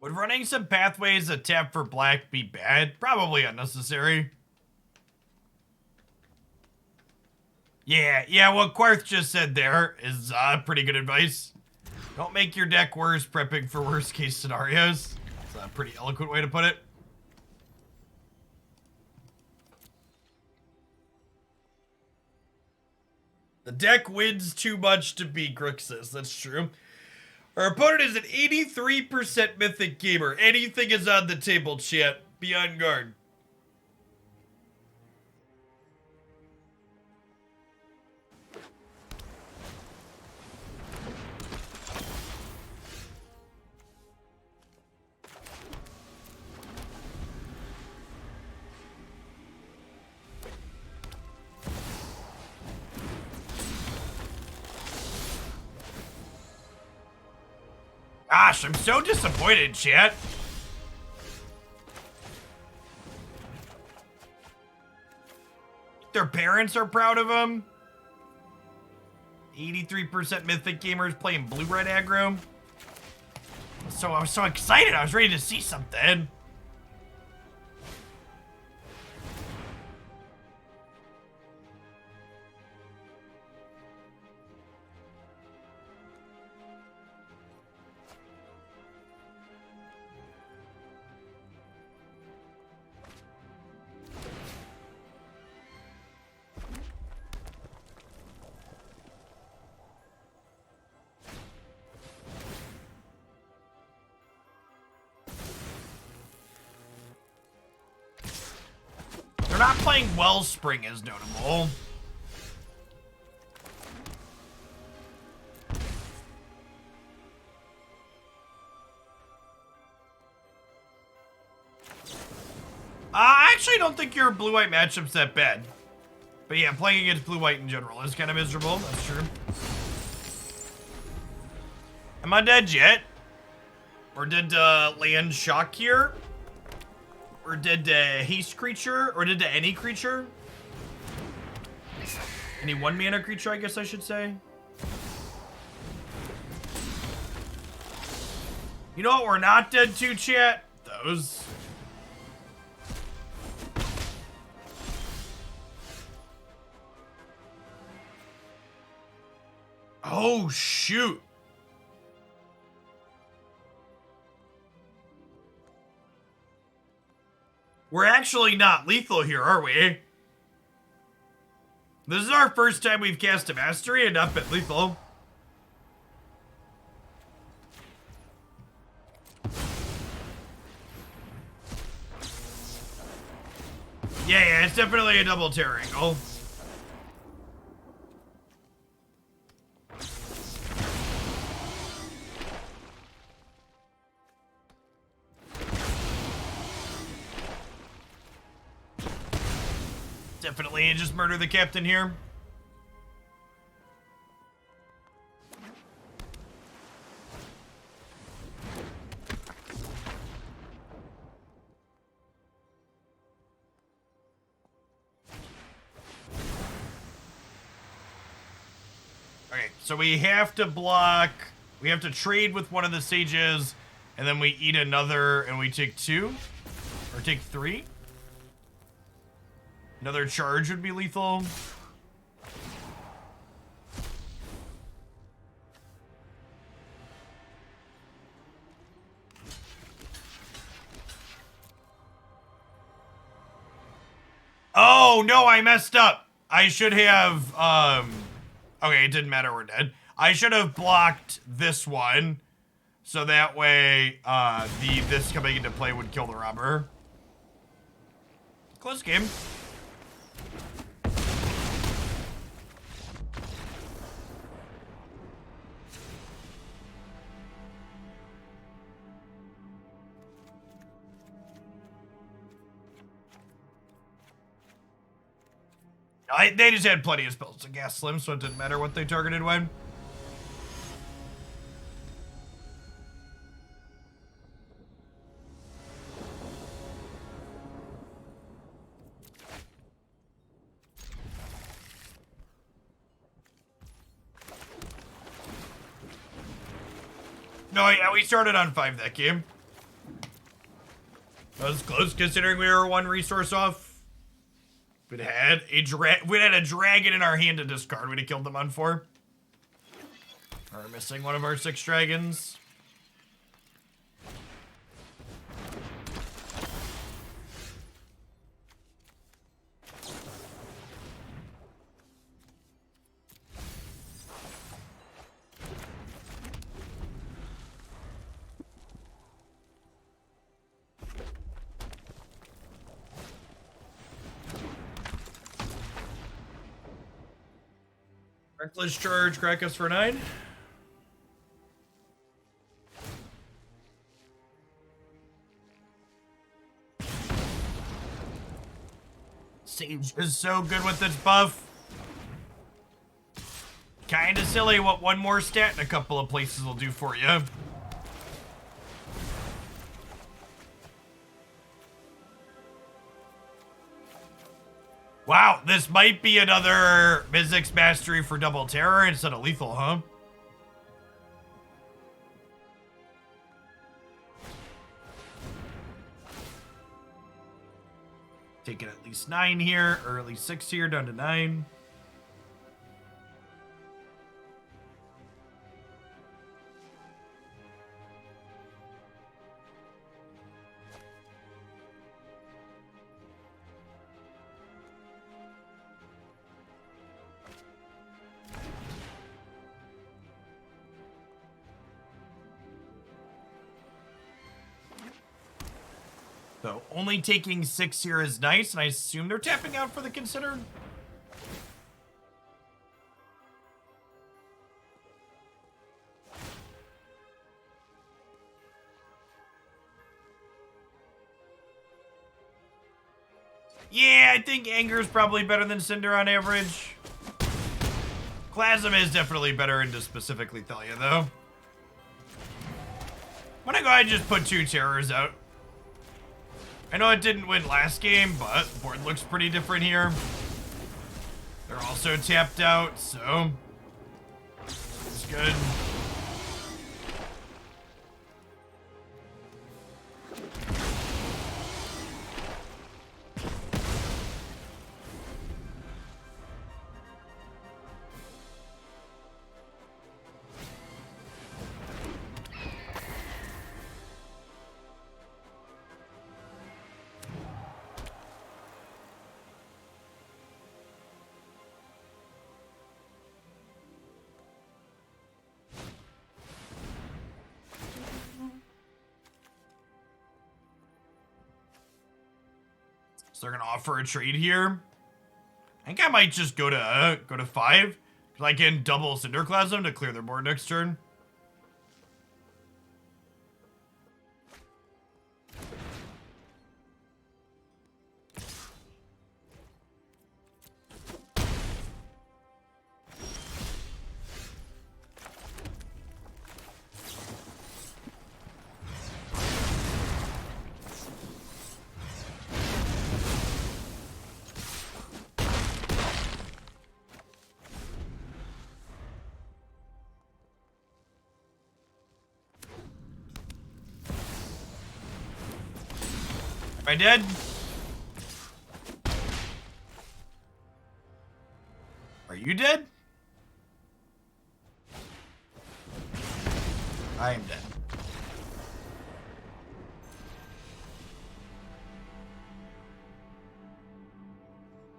Would running some pathways a tap for black be bad? Probably unnecessary. Yeah, what Quarth just said there is pretty good advice. Don't make your deck worse prepping for worst case scenarios. It's a pretty eloquent way to put it. The deck wins too much to be Grixis, that's true. Our opponent is an 83% Mythic gamer. Anything is on the table, chat. Be on guard. Gosh, I'm so disappointed, chat. Their parents are proud of them. 83% Mythic gamers playing blue-red aggro. So I was so excited. I was ready to see something. They're not playing Wellspring as notable. I actually don't think your blue-white matchup's that bad. But yeah, playing against blue-white in general is kind of miserable. That's true. Am I dead yet? Or did land shock here? Or did haste creature? Or did any creature? Any 1-mana creature, I guess I should say. You know what we're not dead to, chat? Those. Oh, shoot. We're actually not lethal here, are we? This is our first time we've cast a mastery and not been lethal. Yeah, it's definitely a double terror angle. Definitely just murder the captain here. Okay, so we have to block, we have to trade with one of the sages, and then we eat another, and we take 2, or take 3. Another charge would be lethal. Oh, no, I messed up. I should have, okay, it didn't matter, we're dead. I should have blocked this one, so that way, this coming into play would kill the robber. Close game. They just had plenty of spells to gas Slim, so it didn't matter what they targeted when. No, yeah, we started on 5 that game. That was close considering we were 1 resource off. We'd had a dragon in our hand to discard. We'd have killed them on 4. We're missing one of our 6 dragons. Reckless charge, crack us for 9. Sage is so good with this buff. Kinda silly what 1 more stat in a couple of places will do for you. Wow, this might be another Mizzix Mastery for double terror instead of lethal, huh? Taking at least 9 here, or at least 6 here, down to 9. So only taking 6 here is nice, and I assume they're tapping out for the Considered. Yeah, I think Anger is probably better than Cinder on average. Clasm is definitely better into specific Lethalia, though. I'm gonna go ahead and just put 2 Terrors out. I know it didn't win last game, but the board looks pretty different here. They're also tapped out, so it's good. So they're gonna offer a trade here. I think I might just go to 5, because I can double Cinderclasm to clear their board next turn. Am I dead? Are you dead? I am dead.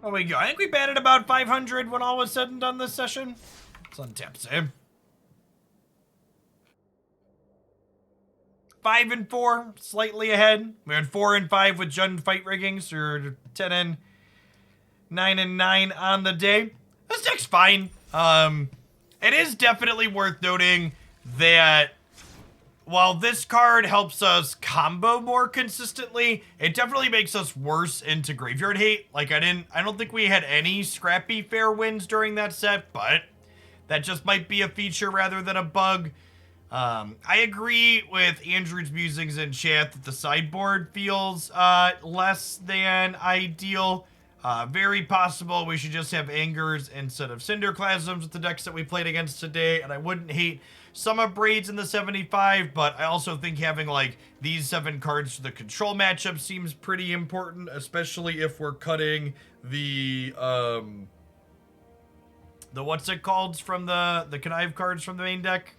Oh, we go. I think we batted about 500 when all was said and done this session. It's untapped, Sam. 5 and 4, slightly ahead. We had 4 and 5 with Jund fight riggings, or 10 and 9 and 9 on the day. This deck's fine. It is definitely worth noting that while this card helps us combo more consistently, it definitely makes us worse into graveyard hate. Like I don't think we had any scrappy fair wins during that set, but that just might be a feature rather than a bug. I agree with Andrew's musings in chat that the sideboard feels less than ideal. Very possible we should just have Angers instead of Cinderclasms with the decks that we played against today, and I wouldn't hate some of Braids in the 75, but I also think having like these 7 cards for the control matchup seems pretty important, especially if we're cutting the what's it called from the connive cards from the main deck.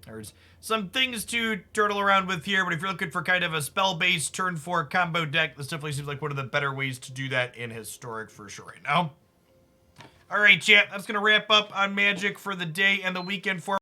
There's some things to turtle around with here, but if you're looking for kind of a spell-based turn 4 combo deck, this definitely seems like one of the better ways to do that in Historic for sure right now. All right, chat, that's going to wrap up on Magic for the day and the weekend for